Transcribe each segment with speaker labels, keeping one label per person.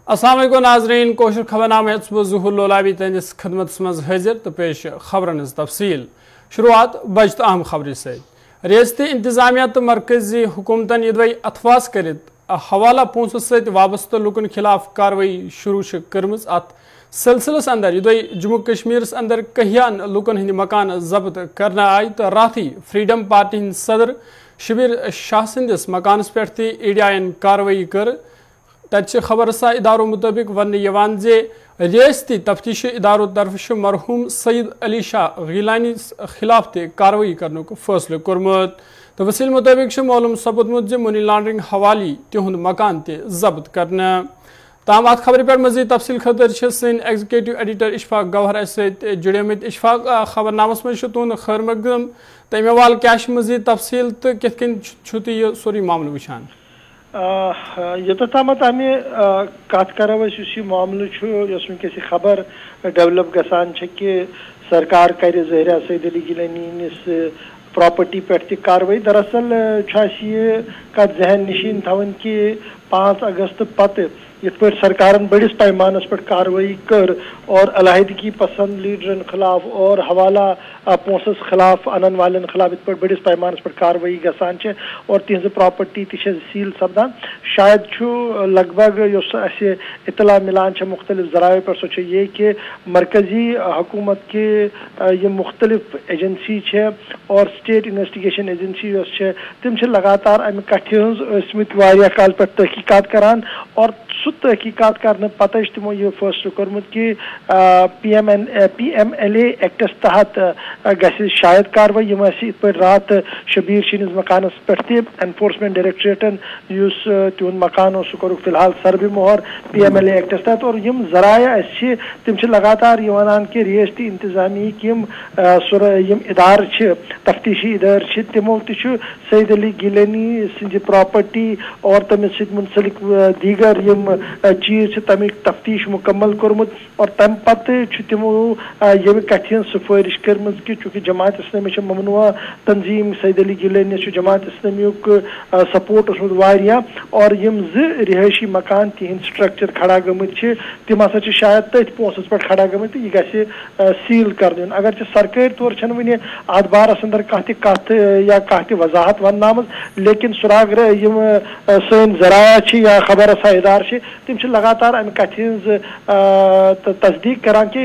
Speaker 1: अस्सलाम वालेकुम नाज़रीन कोशर खबरनामे ज़ुहूर लोलाबी तंदिस खदमत मज हाजिर तो पेश खबरन तफसील शुरुआत बज तो अहम खबर से रियासती इंतजामिया तो मरकजी हुकूमतन यदवई अथवास करित हवाला पोंसों सत वाबस्त लुकन खिलाफ कार्रवाई शुरू कर्मज अत सिलसिलस अंदर यदवई जम्मू कश्मीर अंदर कहियान लुकन हिंद मकान जब्त करना आई तो रात ही फ्रीडम पार्टी हिंद सदर शबीर शाह संदिस मकानस पे ईडीआईन कार्रवाई कर तत खबर सा इदारों मुताबिक वन जे रियासती तफ्तीश इदारों तरफ मरहूम सईद अली शाह गीलानी खिलाफ ते कार्रवाई करने को फैसले कोरमुत तो वसील मुताबिक मालूम सपदमुत जे मनी लॉन्ड्रिंग हवाली तिहुंद मकान ते जब्त करना ताम अत खबर पर मजीद तफसील खतर सन एग्जीक्यूटिव एडिटर इशफाक गौहर जुड़मित इशफाक खबरनामस मज तुंद खैर मकदम तमे वाल क्या मजीद तफसील तो कित यह सोरी मामल वुचान
Speaker 2: योतम आम कत करो मामल वनस खबर डेवलप गसान कि सरकार कर ज़हरा सईद अली गिलानी प्रॉपर्टी पे कार्रवाई दरअसल यह कत जहन नशीन थवन कि 5 अगस्त पत इत पे सरकार बड़िस पैमानस पे कार्रवाई कर और अलहदगी पसंद लीडरन खिलाफ और हवाला पोंसस खिलाफ अनन वालन खिलाफ इत पे बड़िस पैमानस पे कार्रवाई गसान और तिहज प्रॉपर्टी सील सपदान शायद लगभग इतला मिलान मुख्तलिफ जराये पर सो ये कि मरकजी हुकूमत के ये मुख्तलिफ एजेंसी और स्टेट इन्वेस्टिगेशन एजेंसी तम लगातार अमि कथ वारिया काल पे तहकीकात करान और सु तहकीकात करने पत तमो यह फैसलो कोरमुत कि PMLA एक्टस तहत गि शायद कार्रवाई इत पे रात शबीर शिनिज मकानस पे एनफोर्समेंट डायरेक्टरेटन तुंद मकान सह कोरुक फिलहाल सरबे मोहर PMLA एक्टस तहत और यम जराया तम लगातार यह वनान कि रियासती इंतजामी यम इदार तफ्तीशी इदार तमो सईद अली गिलानी सिंध प्रॉपर्टी और तमिस मुंसलिक दीगर यम चीज तमिक तफ्तीश मुकम्मल कोरमुत और तम पत तमो ये कथ सिफारिश कर्म कि चूँकि जमात इस्लामी ममनुआ तंजीम सईद अली गिलानी जमात इस्लामियुक सपोर्ट वारिया और यम रिहायशी मकान तिहंद स्ट्रक्चर खड़ा गमत तम हसा शायद तथ पोंसस पे खड़ा गमत यह गि सील कर अगर सरकारी तौर वन अत बारस अंदर कत या कह वजाहत वन लेकिन सुराग सन जराया या खबर सा इदार तम लगातार अमि कथ तस्दीक करान कि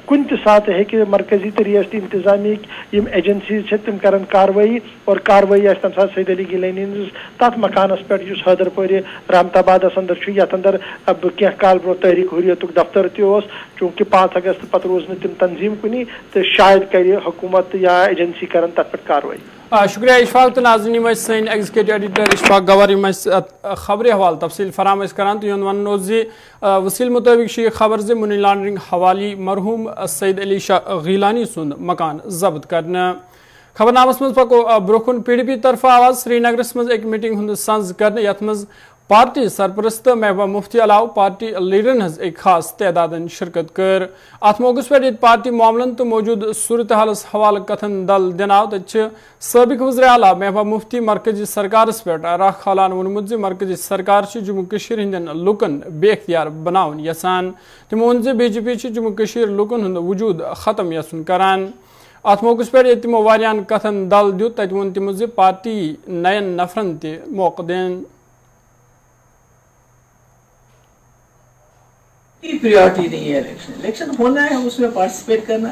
Speaker 2: कुन सात हे मरकजी तो रियासती इंतजामी यम एजेंसी तम कर कार्रवाई और कार्रवाई तम सात सईद अली गिलानी तथ मकानस पे हैदरपुर रहमताबाद अंदर ये अंदर अब क्या काल ब्रो तहरीक हुर्रियत दफ्तर चूँकि 5 अगस्त पत रोज तम तंजीम कुनी तो शायद कर हुकूमत या एजेंसी कर तथ पे कार्रवाई।
Speaker 1: शुक्रिया इशफाक तो नाज़रीन सन एग्जीक्यूटिव एडिटर इशफाक गवार खबर हवाल तफसील फराम करान तो वन वसील मुताबिक यह खबर जे मनी लॉन्ड्रिंग हवाली मरहूम सईद अली शाह गीलानी सुंद मकान जब्त करना खबरनामस मज पको ब्रोकुन PDP तरफ आवाज श्रीनगरस मज एक मीटिंग हुंद संज करने यथ मज पार्टी सरपरस्त महबूबा मुफ्ती अलाव पार्टी लीडरन हज एक खास तादादन शिरकत कर अत मौकस पे पार्टी मामलन तो मौजूद सूरत हालस हवाल कथन दल दिनाव तथ सबक वज़ीर आला महबूबा मुफ्ती मरकजी सरकार पे राख खालान वोनमुत मरकजी सरकार जम्मू कश्मीर हिंदन लुकन बेख्तियार बनावन यसान तमो वोन BJP जम्मू कश्मीर लुकन हुंद वजूद खत्म यसन करान अत मौकस पे तमो वारियान कथन दल दित तत वोन तमो पार्टी नयन नफरन ते मौका देन
Speaker 3: प्रायोरिटी नहीं है इलेक्शन होना है उसमें पार्टिसिपेट करना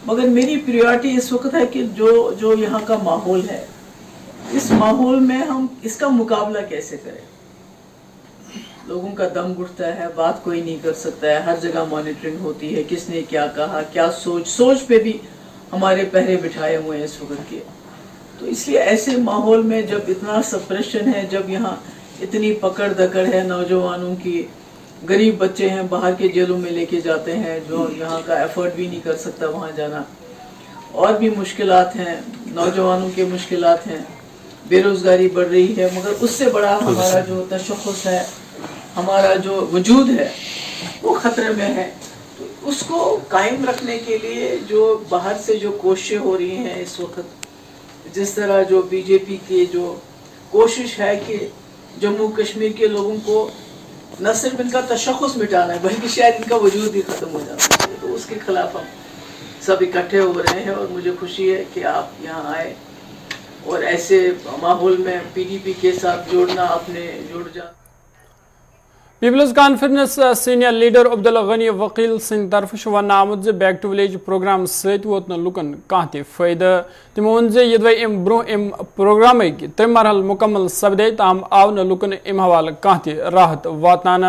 Speaker 3: मगर मेरी प्रायोरिटी इस वक्त है कि जो यहाँ का माहौल है इस माहौल में हम इसका मुकाबला कैसे करें। लोगों का दम घुटता है, बात कोई नहीं कर सकता है, हर जगह मॉनिटरिंग होती है, किसने क्या कहा, क्या सोच पे भी हमारे पहरे बिठाए हुए हैं इस वक्त के। तो इसलिए ऐसे माहौल में जब इतना सप्रेशन है, जब यहाँ इतनी पकड़ दकड़ है नौजवानों की, गरीब बच्चे हैं बाहर के जेलों में लेके जाते हैं जो यहाँ का एफर्ट भी नहीं कर सकता वहाँ जाना, और भी मुश्किलात हैं, नौजवानों के मुश्किलात हैं, बेरोज़गारी बढ़ रही है, मगर उससे बड़ा हमारा जो तशख़्ख़ुस है, हमारा जो वजूद है वो ख़तरे में है। तो उसको कायम रखने के लिए जो बाहर से जो कोशिशें हो रही हैं इस वक्त, जिस तरह जो BJP की जो कोशिश है कि जम्मू कश्मीर के लोगों को न सिर्फ इनका तशख़्ख़ुस मिटाना है बल्कि शायद इनका वजूद ही ख़त्म हो जाना है। तो उसके खिलाफ हम सब इकट्ठे हो रहे हैं और मुझे खुशी है कि आप यहाँ आए और ऐसे माहौल में PDP के साथ जुड़ना, आपने जुड़ जाना।
Speaker 1: People's conference senior leader Abdul Gani Vakil सिंह तरफ वन आमुत बैक टू विलेज प्रोग्राम सत वोत लुकन कह फ़ायद। तमो वोन यदवे अम ब्रो अम प्रोग्राम त्रे मरहल मुकम्मल सपदे ताम आव न लुकन अम हवाल कह राहत वातान।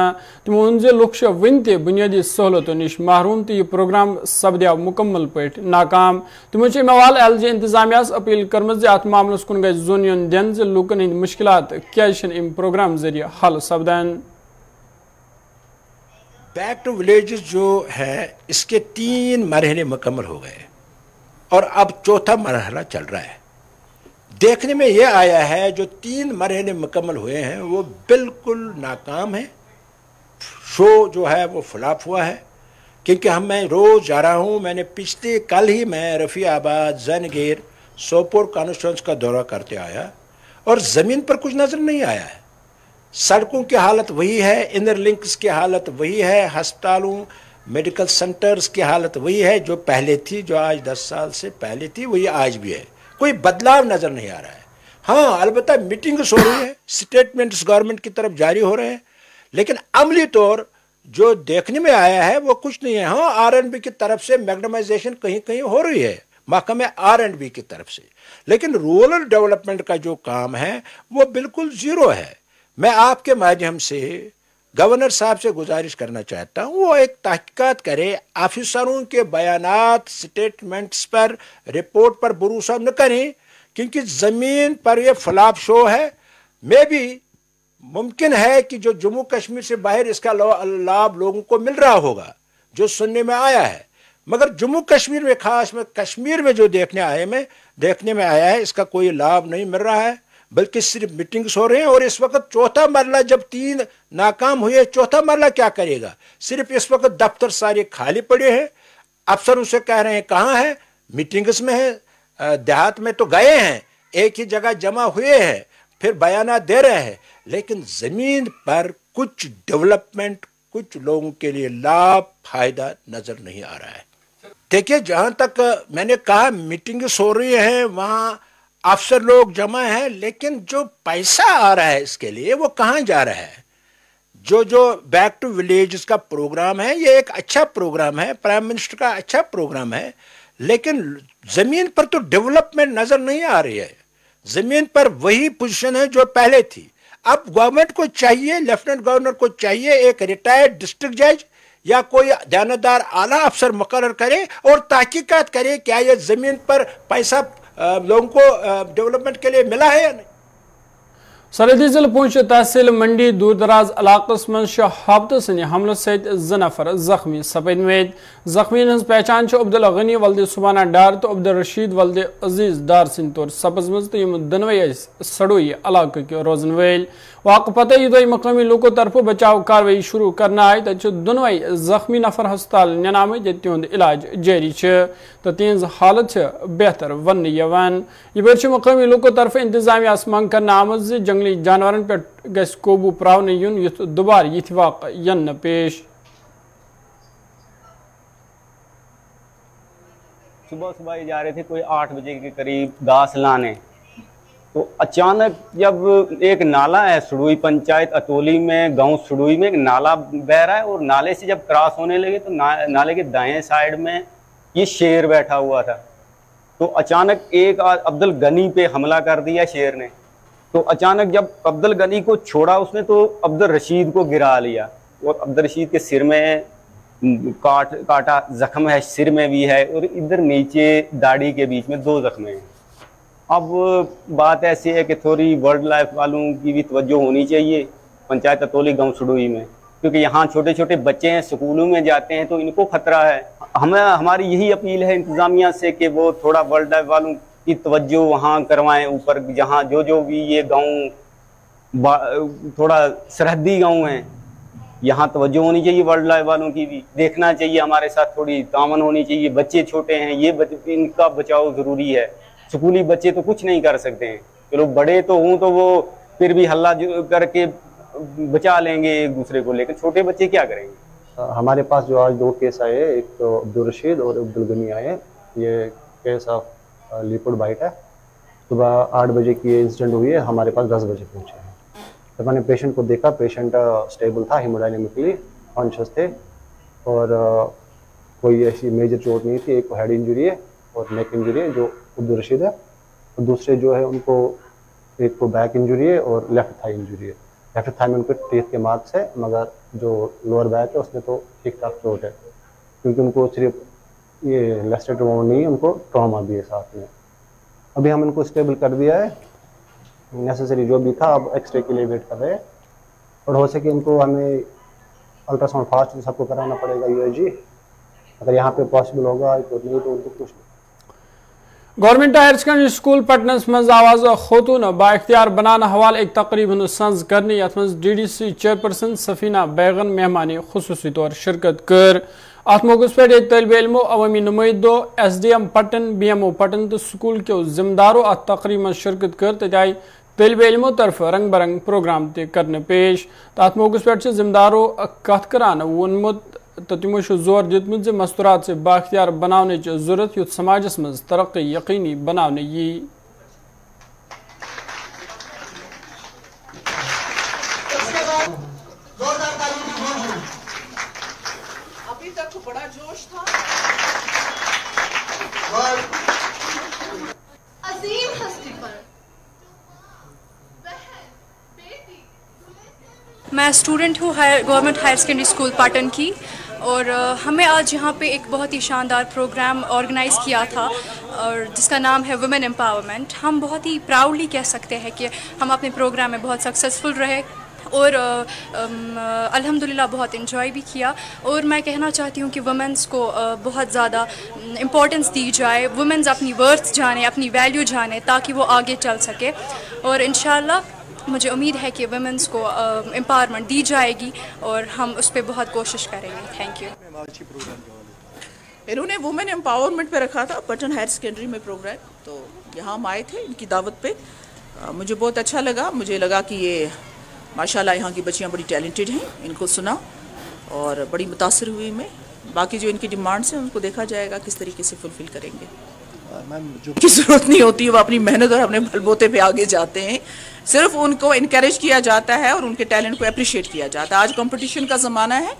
Speaker 1: तमो वोन लुक वन बुनियादी सहूलतों निश महरूम तो यह प्रोग्राम सपद्याव मुकम्मल पे नाकाम। तमो अम हवाल LG इंतजामिया अपील कर्म अत मामलस कुन गई जोन योन दिन लुकन हंद मुश्किलात क्या अम प्रोग्राम जरिए हल सपदान।
Speaker 4: बैक टू विलेज जो है इसके 3 मरहले मुकम्मल हो गए और अब चौथा मरहला चल रहा है। देखने में यह आया है जो 3 मरहले मुकम्मल हुए हैं वो बिल्कुल नाकाम है। शो जो है वो फ्लॉप हुआ है क्योंकि मैं रोज़ जा रहा हूँ। मैंने पिछले कल ही मैं रफ़ियाबाद, जैनगेर, सोपोर कॉन्स्टिट्यूंस का दौरा करते आया और ज़मीन पर कुछ नज़र नहीं आया है। सड़कों की हालत वही है, इनर लिंक्स की हालत वही है, हस्पतालों, मेडिकल सेंटर्स की हालत वही है जो पहले थी, जो आज 10 साल से पहले थी वही आज भी है। कोई बदलाव नज़र नहीं आ रहा है। हाँ, अलबत्ता मीटिंग्स हो रही है, स्टेटमेंट्स गवर्नमेंट की तरफ जारी हो रहे हैं, लेकिन अमली तौर जो देखने में आया है वो कुछ नहीं है। हाँ, R&B की तरफ से मैग्नेमाइजेशन कहीं कहीं हो रही है, महकमे R&B की तरफ से, लेकिन रूरल डेवलपमेंट का जो काम है वो बिल्कुल ज़ीरो है। मैं आपके माध्यम से गवर्नर साहब से गुजारिश करना चाहता हूँ वो एक तहकीकात करे, ऑफिसरों के बयानात, स्टेटमेंट्स पर, रिपोर्ट पर भरोसा न करें क्योंकि ज़मीन पर यह फ्लॉप शो है। मे भी मुमकिन है कि जो जम्मू कश्मीर से बाहर इसका लाभ लोगों को मिल रहा होगा जो सुनने में आया है, मगर जम्मू कश्मीर में, खास में कश्मीर में जो देखने में आया है इसका कोई लाभ नहीं मिल रहा है, बल्कि सिर्फ मीटिंग्स हो रहे हैं। और इस वक्त चौथा मरला, जब 3 नाकाम हुए, चौथा मरला क्या करेगा? सिर्फ इस वक्त दफ्तर सारे खाली पड़े हैं। अफसरों से कह रहे हैं कहाँ हैं, मीटिंग्स में हैं, देहात में तो गए हैं, एक ही जगह जमा हुए हैं, फिर बयाना दे रहे हैं, लेकिन ज़मीन पर कुछ डेवलपमेंट, कुछ लोगों के लिए लाभ, फायदा नज़र नहीं आ रहा है। देखिए, जहाँ तक मैंने कहा मीटिंग्स हो रही हैं, वहाँ अफसर लोग जमा हैं, लेकिन जो पैसा आ रहा है इसके लिए वो कहाँ जा रहा है? जो बैक टू विलेज का प्रोग्राम है ये एक अच्छा प्रोग्राम है, प्राइम मिनिस्टर का अच्छा प्रोग्राम है, लेकिन ज़मीन पर तो डेवलपमेंट नज़र नहीं आ रही है। ज़मीन पर वही पोजीशन है जो पहले थी। अब गवर्नमेंट को चाहिए, लेफ्टिनेंट गवर्नर को चाहिए एक रिटायर्ड डिस्ट्रिक्ट जज या कोई दानेदार आला अफसर मुकर्रर करे और तहकीकात करे क्या ये ज़मीन पर पैसा लोगों को डेवलपमेंट के लिए मिला है या नहीं।
Speaker 1: सरहदी जिले पूंछ तहसील मंडी दूर दराज इलाकस मन हाबत सन हमलों सहित 2 नफर जख्मी सपदमेद। जख्मीन हज पहचान अब्दुल गनी वल्द सुबाना डार तो अब्दुल रशीद वल्द अजीज डार सिंह तौर सपजम तो यम दोनवे सड़ोई इलाक के रोजन वेल। वाक़ पता युद्ध मकामी लोगों तरफ बचाव कार्रवाई शुरू करना आए तो दोनवे जख्मी नफर हस्पताल निन आमत ये तिहद इलाज जारी तो तिहज हालत बेहतर वन यवान। यह मकामी लोगों तरफ इंतजामिया मंग करना आमत जंगली जानवरन पे गस काबू प्रावन युन युथ दोबार यिथ वाक़ यन पेश।
Speaker 5: सुबह जा रहे थे कोई 8 बजे के करीब घास लाने, तो अचानक जब एक नाला है सुडुई पंचायत अतोली में, गांव सुडुई में एक नाला बह रहा है और नाले से जब क्रॉस होने लगे तो नाले के दाएं साइड में ये शेर बैठा हुआ था। तो अचानक एक अब्दुल गनी पे हमला कर दिया शेर ने। तो अचानक जब अब्दुल गनी को छोड़ा उसने तो अब्दुल रशीद को गिरा लिया और अब्दुल रशीद के सिर में काटा जख्म है, सिर में भी है और इधर नीचे दाढ़ी के बीच में 2 जख्म हैं। अब बात ऐसी है कि थोड़ी वाइल्ड लाइफ वालों की भी तवज्जो होनी चाहिए पंचायत अतोली गांव सुडुई में, क्योंकि यहाँ छोटे छोटे बच्चे हैं, स्कूलों में जाते हैं तो इनको खतरा है। हमारी यही अपील है इंतज़ामिया से कि वो थोड़ा वाइल्ड लाइफ वालों की तवज्जो वहाँ करवाएं ऊपर, जहाँ जो भी ये गांव थोड़ा सरहदी गांव हैं, यहाँ तवज्जो होनी चाहिए वाइल्ड लाइफ वालों की भी, देखना चाहिए, हमारे साथ थोड़ी तामन होनी चाहिए। बच्चे छोटे हैं, इनका बचाव ज़रूरी है। स्कूली बच्चे तो कुछ नहीं कर सकते हैं, चलो बड़े तो हों तो वो फिर भी हल्ला करके बचा लेंगे एक दूसरे को, लेकर छोटे बच्चे क्या करेंगे।
Speaker 6: हमारे पास जो आज 2 केस आए, एक तो अब्दुल रशीद और अब्दुल गनी आए। ये केस ऑफ लिपिड बाइट है। सुबह 8 बजे की इंसिडेंट हुई है, हमारे पास 10 बजे पहुँचे हैं। जब मैंने पेशेंट को देखा, पेशेंट स्टेबल था, हेमोडायनेमिकली कॉन्शियस थे और कोई ऐसी मेजर चोट नहीं थी। एक को हेड इंजरी है और नेक इंजरी है जो अब्दुल रशीद है, और दूसरे जो है उनको एक को बैक इंजरी है और लेफ्ट थाई इंजरी है। लेफ्ट थाई में उनके टीथ के मार्क्स है, मगर जो लोअर बैक है उसमें तो ठीक ठाक चोट है, क्योंकि उनको सिर्फ ये लेस्टर ट्रॉमा नहीं है, उनको ट्रॉमा भी है साथ में। अभी हम इनको स्टेबल कर दिया है, नेसेसरी जो भी था, अब एक्सरे के लिए वेट कर रहे हैं। और हो सके इनको हमें अल्ट्रासाउंड फास्ट सबको कराना पड़ेगा USG, अगर यहाँ पे पॉसिबल होगा तो, नहीं तो उनको कुछ।
Speaker 1: गवर्नमेंट हायर सेकेंडरी स्कूल पटनस मज आवाज खोतून बाख्तियार बनाना हवाल एक तकरीब संज करने यथ मज DDC चेयरपर्सन सफीना बैगन मेहमानी खुसूसी तौर शिरकत कर। अत मौके पे तलब इल्मो अवामी नुमाइंदो SDM पटन BMO पटन तो स्कूल के जिम्मेदारों अत तकरीब में शिरकत कर तय तलब इल्मो तरफ रंग बरंग प्रोग्राम ते करने पेश। अत मौके पे जिम्मेदारों कथ करान वोनमुत तो तमो जोर दितमुत मस्तूरात से बाख्तियार बनाने जरूरत युत समाजस मज तरक्की यकीनी बनाने यी।
Speaker 3: अभी तक बड़ा जोश था।
Speaker 7: अजीम हस्ती पर मैं स्टूडेंट हूँ government higher secondary school Patan की, और हमें आज यहाँ पे एक बहुत ही शानदार प्रोग्राम ऑर्गेनाइज़ किया था और जिसका नाम है वुमेन एम्पावरमेंट। हम बहुत ही प्राउडली कह सकते हैं कि हम अपने प्रोग्राम में बहुत सक्सेसफुल रहे और अल्हम्दुलिल्लाह बहुत इन्जॉय भी किया। और मैं कहना चाहती हूँ कि वुमेंस को बहुत ज़्यादा इम्पोर्टेंस दी जाए, वुमेंस अपनी वर्थ जाने, अपनी वैल्यू जाने, ताकि वो आगे चल सके। और इंशाअल्लाह मुझे उम्मीद है कि वुमेंस को एम्पावरमेंट दी जाएगी और हम उस पर बहुत कोशिश करेंगे। Thank you.
Speaker 3: इन्होंने वुमेन एम्पावरमेंट पे रखा था पटन हायर सेकेंडरी में प्रोग्राम, तो यहाँ हम आए थे इनकी दावत पे। मुझे बहुत अच्छा लगा, मुझे लगा कि ये माशाल्लाह यहाँ की बच्चियाँ बड़ी टैलेंटेड हैं, इनको सुना और बड़ी मुतासर हुई मैं। बाकी जो इनकी डिमांड्स हैं उनको देखा जाएगा किस तरीके से फुलफिल करेंगे। मैम जो की ज़रूरत नहीं होती, वो अपनी मेहनत और अपने बलबूते पे आगे जाते हैं, सिर्फ उनको इनकरेज किया जाता है और उनके टैलेंट को अप्रिशिएट किया जाता है। आज कंपटीशन का ज़माना है,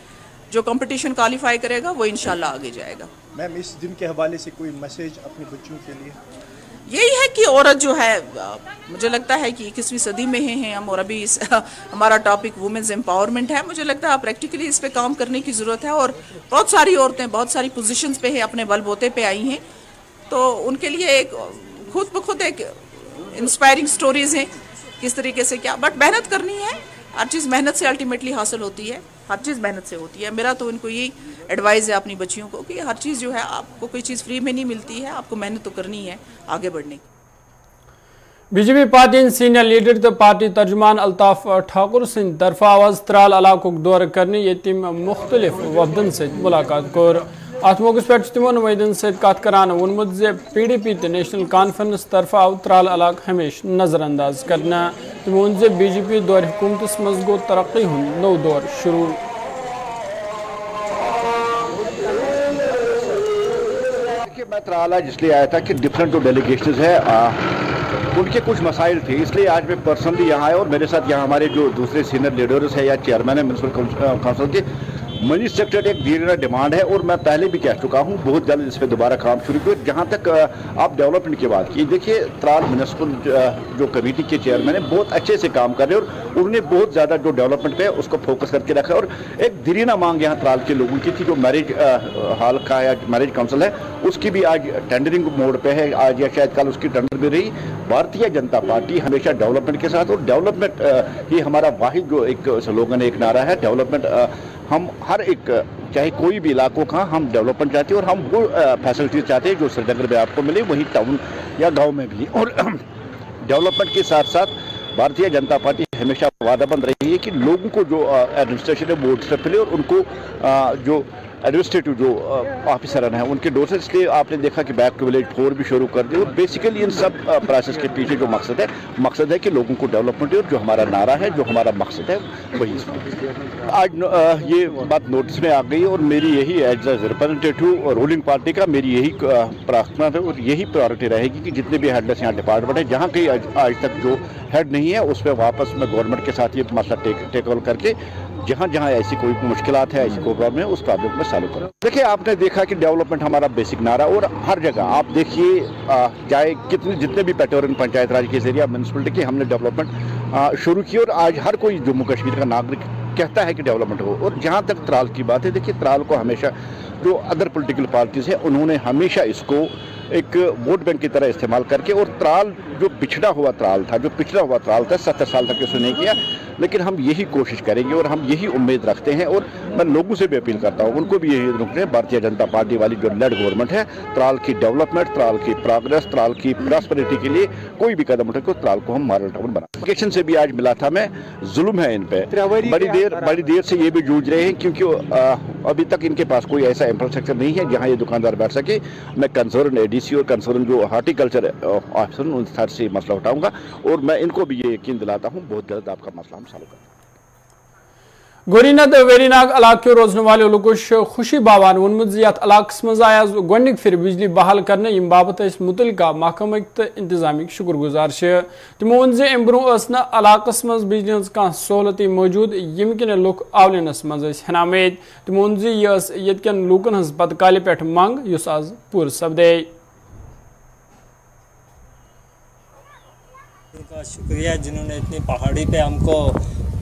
Speaker 3: जो कंपटीशन क्वालिफाई करेगा वो इंशाल्लाह आगे जाएगा। मैम इस दिन के हवाले से कोई मैसेज अपने बच्चों के लिए? यही है कि औरत जो है, मुझे लगता है कि 21वीं सदी में हैं हम, और अभी हमारा टॉपिक वुमेन्स एम्पावरमेंट है। मुझे लगता है प्रैक्टिकली इस पे काम करने की ज़रूरत है, और बहुत सारी औरतें बहुत सारी पोजीशंस पे हैं, अपने बलबूते पे आई हैं, तो उनके लिए एक खुद ब खुद एक इंस्पायरिंग स्टोरीज हैं किस तरीके से क्या, बट मेहनत करनी है। हर चीज़ मेहनत से अल्टीमेटली हासिल होती है, हर चीज़ मेहनत से होती है। मेरा तो इनको यही एडवाइस है अपनी बच्चियों को कि हर चीज़ जो है, आपको कोई चीज़ फ्री में नहीं मिलती है, आपको मेहनत तो करनी है आगे बढ़ने की।
Speaker 1: BJP पार्टी सीनियर लीडर तो पार्टी तर्जुमान अल्ताफ ठाकुर सिंह तरफा आवाज त्राल इलाकों दौर करने यतीम मुख्तलिफ वफदन से मुलाकात कर। अत मौके पे तमो नुमाइंदन सत कत करान वोनमुत PDP तो नेशनल कॉन्फ्रेंस तरफा आव त्राल इलाक हमेश नजरअंदाज करना। तमो वोन BJP दौर हुकूमत मज गो तरक्की हुंद नौ दौर शुरू।
Speaker 8: मैं त्राला इसलिए आया था कि डिफरेंट जो डेलीगेशंस है उनके कुछ मसाइल थे, इसलिए आज मैं पर्सनली यहाँ आया। और मेरे साथ यहाँ हमारे जो दूसरे सीनियर लीडर्स हैं या चेयरमैन है म्यूनसिपल काउंसिल के, मनी सेक्टर एक धीरे डिमांड है और मैं पहले भी कह चुका हूँ, बहुत जल्द इस पर दोबारा काम शुरू किया। जहाँ तक आप डेवलपमेंट की बात की, देखिए त्राल म्यूनसिपल जो कमेटी के चेयरमैन है बहुत अच्छे से काम कर रहे हैं और उन्होंने बहुत ज़्यादा जो डेवलपमेंट पे है उसको फोकस करके रखा है। और एक दरीना मांग यहाँ त्राल के लोगों की थी, जो मैरिज हॉल का या मैरिज काउंसिल है उसकी भी आज टेंडरिंग मोड पे है, आज या शायद कल उसकी टेंडर भी रही। भारतीय जनता पार्टी हमेशा डेवलपमेंट के साथ, और डेवलपमेंट ही हमारा वाहिद जो एक स्लोगन है, एक नारा है डेवलपमेंट। हम हर एक चाहे कोई भी इलाकों का हम डेवलपमेंट चाहते हैं और हम वो फैसिलिटीज चाहते हैं जो श्रीनगर में आपको मिले वही टाउन या गांव में भी। और डेवलपमेंट के साथ साथ भारतीय जनता पार्टी हमेशा वादाबंद रही है कि लोगों को जो एडमिनिस्ट्रेशन है वो वोट से मिले और उनको जो एडमिनिस्ट्रेटिव जो ऑफिसर हैं उनके डोर से, इसलिए आपने देखा कि बैक टू विलेज 4 भी शुरू कर दिया। और बेसिकली इन सब प्रोसेस के पीछे जो मकसद है कि लोगों को डेवलपमेंट, और जो हमारा नारा है, जो हमारा मकसद है, वही इसमें आज ये बात नोटिस में आ गई। और मेरी यही as a representative ruling party का मेरी यही प्रार्थना है और यही प्रायोरिटी रहेगी कि जितने भी हेडलेस यहाँ डिपार्टमेंट है, जहाँ कहीं आज तक जो हेड नहीं है, उस पर वापस में गवर्नमेंट के साथ ये मसला टेक ओवर करके जहाँ जहाँ ऐसी कोई मुश्किलात है, ऐसी कोई प्रॉब्लम है, उस प्रॉब्लम में सॉल्व करो। देखिए, आपने देखा कि डेवलपमेंट हमारा बेसिक नारा, और हर जगह आप देखिए, चाहे जितने भी पेटोरियन पंचायत राज के जरिए म्यूनसिपलिटी की हमने डेवलपमेंट शुरू की, और आज हर कोई जम्मू कश्मीर का नागरिक कहता है कि डेवलपमेंट हो। और जहाँ तक त्राल की बात है, देखिए त्राल को हमेशा जो अदर पॉलिटिकल पार्टीज है, उन्होंने हमेशा इसको एक वोट बैंक की तरह इस्तेमाल करके, और त्राल जो पिछड़ा हुआ त्राल था, 70 साल तक इसने नहीं किया, लेकिन हम यही कोशिश करेंगे और हम यही उम्मीद रखते हैं। और मैं लोगों से भी अपील करता हूँ, उनको भी यही रुकने, भारतीय जनता पार्टी वाली जो लेड गवर्नमेंट है, त्राल की डेवलपमेंट, त्राल की प्रोग्रेस, त्राल की प्रॉस्पेरिटी के लिए कोई भी कदम उठे, त्राल को हम मॉडल टाउन बना। एप्लीकेशन से भी आज मिला था मैं, जुल्म है इन पे, बड़ी देर से ये भी जूझ रहे हैं, क्योंकि अभी तक इनके पास कोई ऐसा इंफ्रास्ट्रक्चर नहीं है जहाँ ये दुकानदार बैठ सके। मैं कंसर्न एडीसी और कंसर्न जो हार्टिकल्चर ऑफिसर उन सर से मसला उठाऊंगा, और मैं इनको भी ये यकीन दिलाता हूँ बहुत जल्द आपका मसला हम सॉल्व करेंगे।
Speaker 1: गोरीना वेरीनाग इलाके रोजने वाले लुकुश खुशी बाबान वोनमुत यथ इलाकस मज आया गोडनिक फिर बिजली बहाल करने यम बाबत मुतलका महकमक तो इंतजामिक शुक्रगुजार तमो वोन जे अम ब्रोह इलाकस मज बिजली हज कह सहूलत मौजूद यम किन लुक आवलनस मज हनामेद तमो वोन जे यन लूकन हज बदकाल पे मंग युस आज पूर सपदे।
Speaker 9: उनका शुक्रिया जिन्होंने इतनी पहाड़ी पे हमको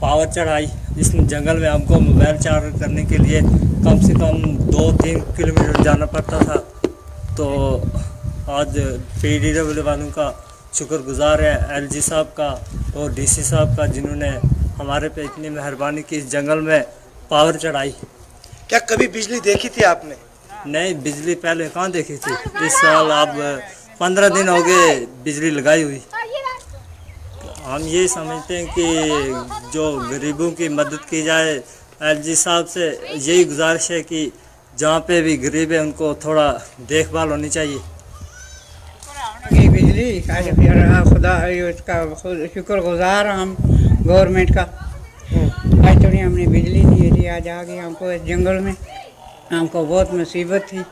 Speaker 9: पावर चढ़ाई। इस जंगल में हमको मोबाइल चार्ज करने के लिए कम से कम 2-3 किलोमीटर जाना पड़ता था, तो आज PDW वालों का शुक्रगुजार है, LG साहब का और DC साहब का, जिन्होंने हमारे पे इतनी मेहरबानी की, इस जंगल में पावर चढ़ाई।
Speaker 10: क्या कभी बिजली देखी थी आपने?
Speaker 9: नहीं, बिजली पहले कहाँ देखी थी। इस साल अब 15 दिन हो गए बिजली लगाई हुई। हम ये समझते हैं कि जो गरीबों की मदद की जाए, LG साहब से यही गुजारिश है कि जहाँ पे भी गरीब है उनको थोड़ा देखभाल होनी चाहिए।
Speaker 11: बिजली खुदा उसका शुक्रगुजार हम गवर्नमेंट का। आज तो हमने बिजली नहीं दी, आज आ गई हमको इस जंगल में, हमको बहुत मुसीबत थी।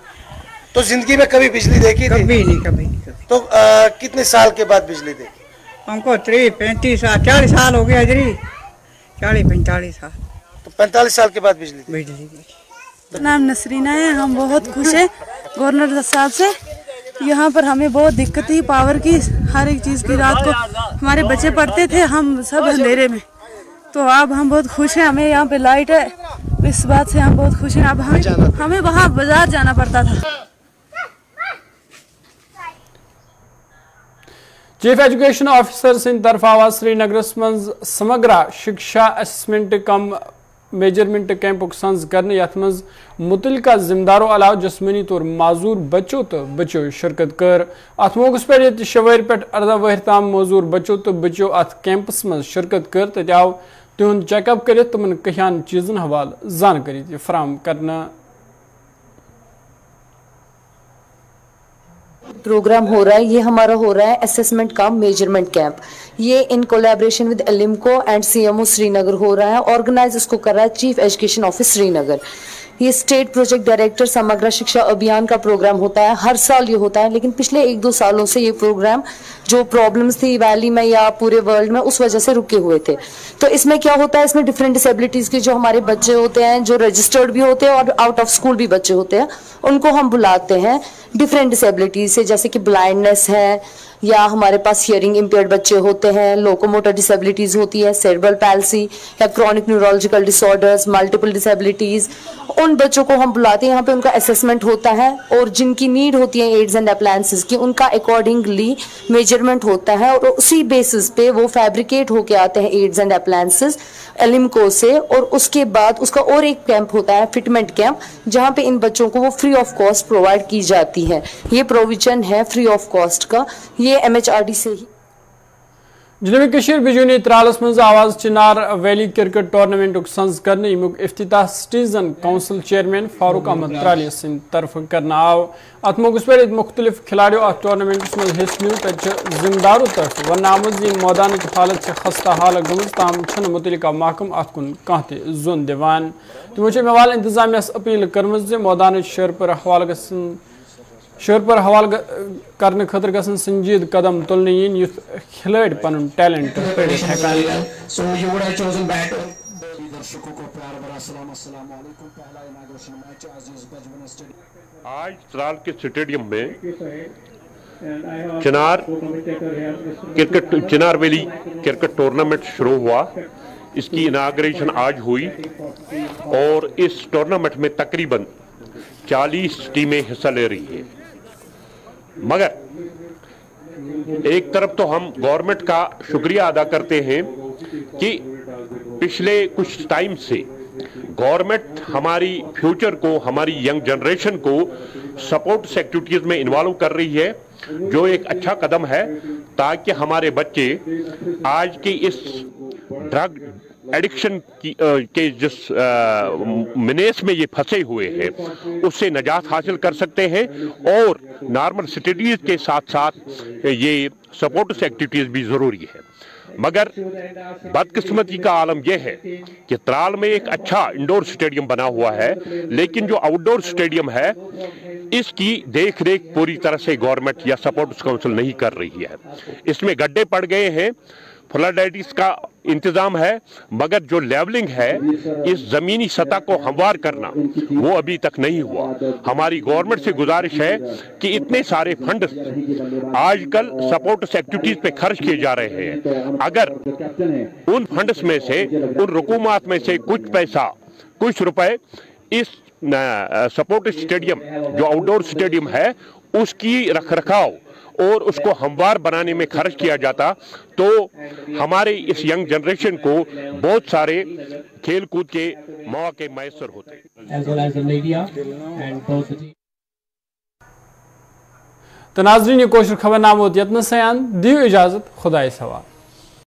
Speaker 10: तो जिंदगी में कभी बिजली देखी थी?
Speaker 11: कभी नहीं।
Speaker 10: तो कितने साल के बाद बिजली देखी?
Speaker 11: हमको 35 साल 40 साल हो गया, 40-45 साल।
Speaker 10: तो 45 साल के बाद बिजली
Speaker 12: की। नाम नसरीना है। हम बहुत खुश हैं गवर्नर साहब से। यहाँ पर हमें बहुत दिक्कत थी पावर की, हर एक चीज़ की। रात को हमारे बच्चे पढ़ते थे, हम सब अंधेरे में, तो अब हम बहुत खुश हैं, हमें यहाँ पे लाइट है, इस बात से हम बहुत खुश हैं। अब हमें वहाँ बाजार जाना पड़ता था।
Speaker 1: चीफ एजुकेशन ऑफिसर सिंध तरफ आवाज श्रीनगरस मज समग्र शिक्षा असेसमेंट कम मेजरमेंट कैंपुक संज करने यथ मज मुतलका जिम्मेदारों अलाव जिस्मनी तौर माजूर बच्चों तो बच्चों शिरकत कर। अत मौकस पे शवर पे 18 वहर ताम मजूर बच्चों तो बच्चों अत कैंपस मज शिरकत कर, तत आव तिहुंद चेकअप कर तमन कहियान चीजन हवाल जानकारी फराम करना।
Speaker 13: प्रोग्राम हो रहा है, ये हमारा हो रहा है असेसमेंट का मेजरमेंट कैंप। ये in collaboration with ALIMCO and CMO Srinagar हो रहा है। ऑर्गेनाइज इसको कर रहा है चीफ एजुकेशन ऑफिस श्रीनगर। ये स्टेट प्रोजेक्ट डायरेक्टर समग्र शिक्षा अभियान का प्रोग्राम होता है, हर साल ये होता है, लेकिन पिछले 1-2 सालों से ये प्रोग्राम जो प्रॉब्लम्स थी वैली में या पूरे वर्ल्ड में, उस वजह से रुके हुए थे। तो इसमें क्या होता है, इसमें डिफरेंट डिसेबिलिटीज के जो हमारे बच्चे होते हैं, जो रजिस्टर्ड भी होते हैं और आउट ऑफ स्कूल भी बच्चे होते हैं, उनको हम बुलाते हैं डिफरेंट डिसेबिलिटीज से, जैसे कि ब्लाइंडनेस है, या हमारे पास हियरिंग इम्पेयर्ड बच्चे होते हैं, लोकोमोटर डिसेबिलिटीज होती है, सेरेब्रल पैल्सी या chronic neurological disorders, multiple disabilities, उन बच्चों को हम बुलाते हैं। यहाँ पे उनका असेसमेंट होता है और जिनकी नीड होती है एड्स एंड अप्लायंसेस की, उनका अकॉर्डिंगली मेजरमेंट होता है और उसी बेसिस पे वो फैब्रिकेट होके आते हैं एड्स एंड अप्लायंसेस एलिम्को से। और उसके बाद उसका और एक कैंप होता है फिटमेंट कैंप, जहाँ पे इन बच्चों को वो फ्री ऑफ कॉस्ट प्रोवाइड की जाती है। ये प्रोविजन है फ्री ऑफ कॉस्ट का, ये MHRD से ही।
Speaker 1: جنوبی کشیر بجونی ترالس مز آواز چنار ویلی کرکٹ ٹورنامنٹ سنز کرنے یمیک افتتاح سٹیزن کونسل چیئرمین فاروق احمد ترالی سن طرف کرنا آو ات موقع پر مختلف کھلاڑیوں ات ٹورنامنٹس مز حصہ نیو تک ذمہ داروں طرف ون آمد یہ میدان کی حالت سے خستہ حال گمز تاہم چھن متعلقہ محکم ات کن کان تہ زون دیوان تمو موال انتظامیہ اپیل کرمز میدان شہر پر حوالہ کرنے خاطر گژھن سنجید قدم تلنے ین یُتھ کھلاڑی پنن ٹیلنٹ پڑھت ہیکان.
Speaker 14: آج ترال کے اسٹیڈیم میں چنار ویلی کرکٹ ٹورنامنٹ شروع ہوا. اس کی اناگریشن آج ہوئی اور اس ٹورنامنٹ میں تقریباً 40 ٹیمیں حصہ لے رہی ہیں. مگر ایک طرف تو ہم گورنمنٹ کا شکریہ ادا کرتے ہیں کہ پچھلے کچھ ٹائم سے گورنمنٹ ہماری فیوچر کو، ہماری ینگ جنریشن کو سپورٹس ایکٹیویٹیز میں انوالو کر رہی ہے، جو ایک اچھا قدم ہے تاکہ ہمارے بچے آج کی اس ڈرگ ایڈکشن کے جس منیس میں یہ پھنسے ہوئے ہیں اس سے نجات حاصل کر سکتے ہیں، اور نارمل اسٹڈیز کے ساتھ ساتھ یہ سپورٹس ایکٹیویٹیز بھی ضروری ہے. مگر بدقسمتی کا عالم یہ ہے کہ ترال میں ایک اچھا انڈور سٹیڈیم بنا ہوا ہے، لیکن جو آؤٹ ڈور سٹیڈیم ہے اس کی دیکھ ریکھ پوری طرح سے گورنمنٹ یا سپورٹس کونسل نہیں کر رہی ہے. اس میں گڈھے پڑ گئے ہیں، فلڈائٹس کا انتظام ہے، مگر جو لیولنگ ہے اس زمینی سطح کو ہموار کرنا وہ ابھی تک نہیں ہوا. ہماری گورنمنٹ سے گزارش ہے کہ اتنے سارے فنڈز آج کل سپورٹس ایکٹیویٹیز پہ خرچ کیے جا رہے ہیں، اگر ان فنڈز میں سے، ان رقومات میں سے کچھ پیسہ، کچھ روپے اس سپورٹس اسٹیڈیم جو آؤٹ ڈور اسٹیڈیم ہے اس کی رکھ رکھاؤ اور اس کو ہموار بنانے میں خرچ کیا جاتا تو ہمارے اس ینگ جنریشن کو بہت سارے کھیل کود کے مواقع میسر ہوتے.
Speaker 1: تو ناظرین یہ کوشر خبر نامہ یتن سیان دیو اجازت، خدا سوال.